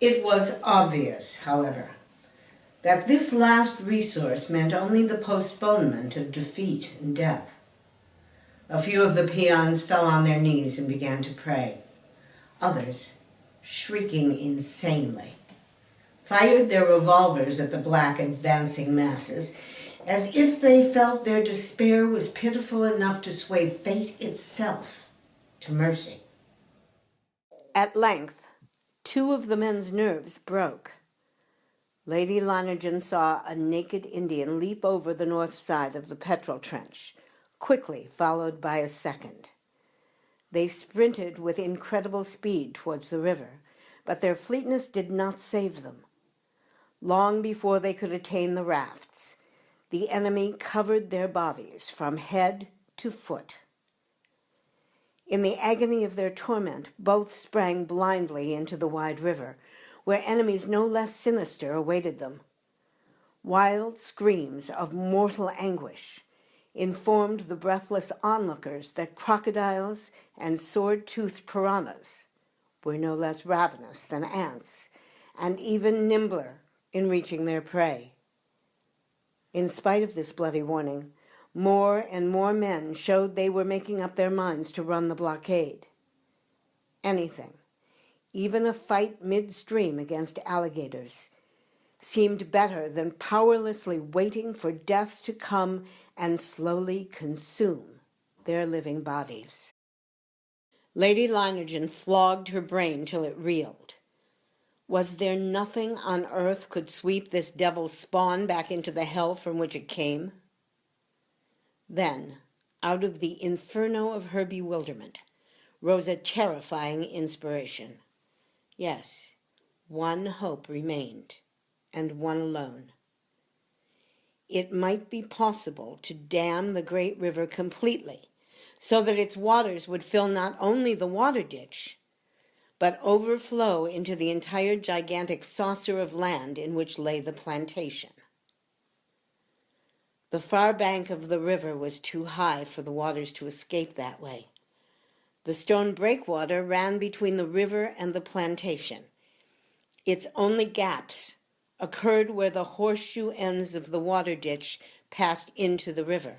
It was obvious, however, that this last resource meant only the postponement of defeat and death. A few of the peons fell on their knees and began to pray. Others, shrieking insanely, fired their revolvers at the black advancing masses, as if they felt their despair was pitiful enough to sway fate itself to mercy. At length, two of the men's nerves broke. Lady Leiningen saw a naked Indian leap over the north side of the petrol trench, quickly followed by a second. They sprinted with incredible speed towards the river, but their fleetness did not save them. Long before they could attain the rafts, the enemy covered their bodies from head to foot. In the agony of their torment, both sprang blindly into the wide river, where enemies no less sinister awaited them. Wild screams of mortal anguish informed the breathless onlookers that crocodiles and sword-toothed piranhas were no less ravenous than ants, and even nimbler in reaching their prey. In spite of this bloody warning, more and more men showed they were making up their minds to run the blockade. Anything, even a fight midstream against alligators, seemed better than powerlessly waiting for death to come and slowly consume their living bodies. Lady Leiningen flogged her brain till it reeled. Was there nothing on earth could sweep this devil's spawn back into the hell from which it came? Then, out of the inferno of her bewilderment, rose a terrifying inspiration. Yes, one hope remained, and one alone. It might be possible to dam the great river completely, so that its waters would fill not only the water ditch, but overflow into the entire gigantic saucer of land in which lay the plantation. The far bank of the river was too high for the waters to escape that way. The stone breakwater ran between the river and the plantation. Its only gaps occurred where the horseshoe ends of the water ditch passed into the river.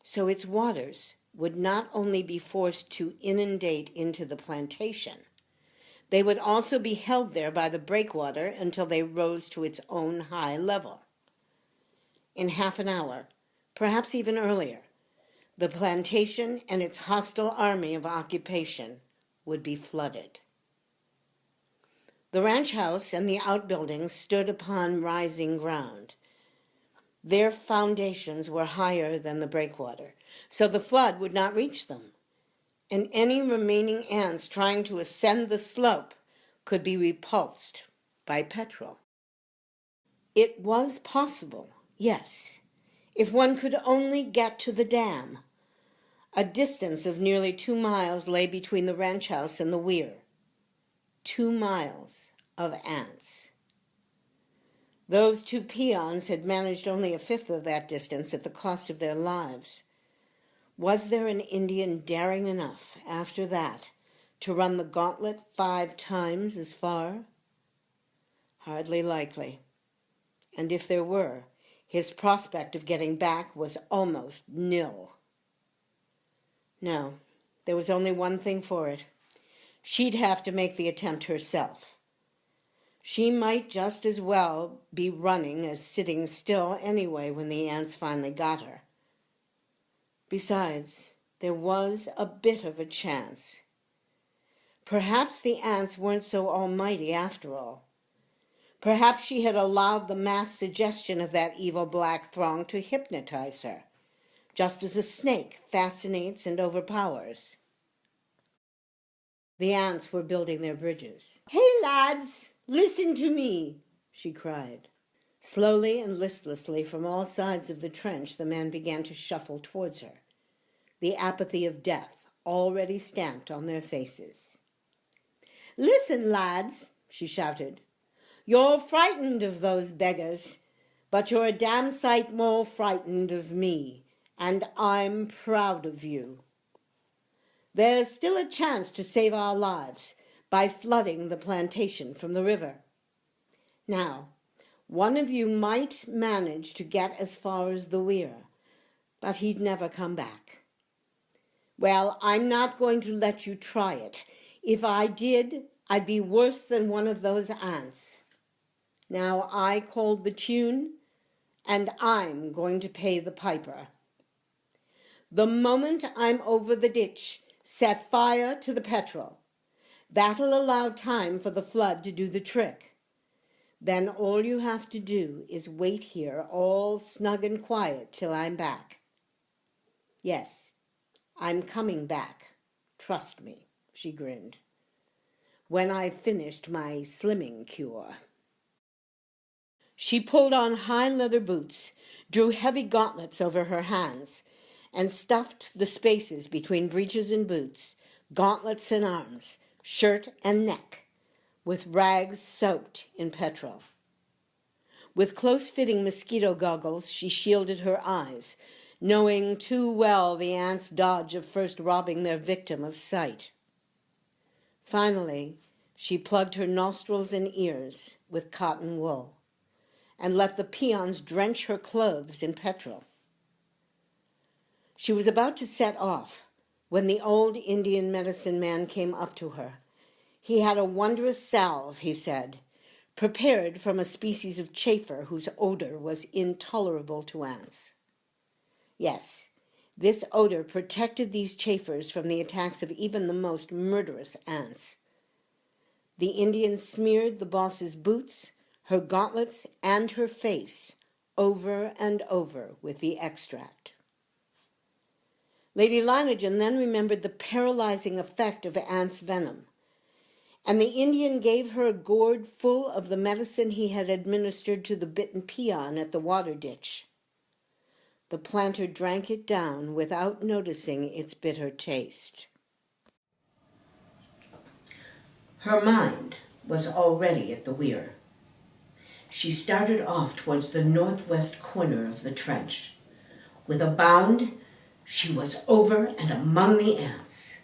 So its waters would not only be forced to inundate into the plantation, they would also be held there by the breakwater until they rose to its own high level. In half an hour, perhaps even earlier, the plantation and its hostile army of occupation would be flooded. The ranch house and the outbuildings stood upon rising ground. Their foundations were higher than the breakwater, so the flood would not reach them, and any remaining ants trying to ascend the slope could be repulsed by petrol. It was possible, yes, if one could only get to the dam. A distance of nearly 2 miles lay between the ranch house and the weir. 2 miles of ants. Those two peons had managed only a fifth of that distance at the cost of their lives. Was there an Indian daring enough, after that, to run the gauntlet 5 times as far? Hardly likely. And if there were, his prospect of getting back was almost nil. No, there was only one thing for it. She'd have to make the attempt herself. She might just as well be running as sitting still anyway when the ants finally got her. Besides, there was a bit of a chance. Perhaps the ants weren't so almighty after all. Perhaps she had allowed the mass suggestion of that evil black throng to hypnotize her, just as a snake fascinates and overpowers. The ants were building their bridges. "Hey, lads, listen to me," she cried. Slowly and listlessly from all sides of the trench the men began to shuffle towards her, the apathy of death already stamped on their faces. "Listen, lads," she shouted. "You're frightened of those beggars, but you're a damn sight more frightened of me, and I'm proud of you. There's still a chance to save our lives, by flooding the plantation from the river. Now, one of you might manage to get as far as the weir, but he'd never come back. Well, I'm not going to let you try it. If I did, I'd be worse than one of those ants. Now I called the tune, and I'm going to pay the piper. The moment I'm over the ditch, set fire to the petrol. That'll allow time for the flood to do the trick. Then all you have to do is wait here all snug and quiet till I'm back. Yes, I'm coming back. Trust me, she grinned. When I've finished my slimming cure. She pulled on high leather boots, drew heavy gauntlets over her hands, and stuffed the spaces between breeches and boots, gauntlets and arms, shirt and neck, with rags soaked in petrol. With close-fitting mosquito goggles, she shielded her eyes, knowing too well the ants' dodge of first robbing their victim of sight. Finally, she plugged her nostrils and ears with cotton wool, and let the peons drench her clothes in petrol. She was about to set off when the old Indian medicine man came up to her. He had a wondrous salve, he said, prepared from a species of chafer whose odor was intolerable to ants. Yes, this odor protected these chafers from the attacks of even the most murderous ants. The Indian smeared the boss's boots, her gauntlets, and her face over and over with the extract. Lady Leiningen then remembered the paralyzing effect of ants' venom, and the Indian gave her a gourd full of the medicine he had administered to the bitten peon at the water ditch. The planter drank it down without noticing its bitter taste. Her mind was already at the weir. She started off towards the northwest corner of the trench. With a bound, she was over and among the ants.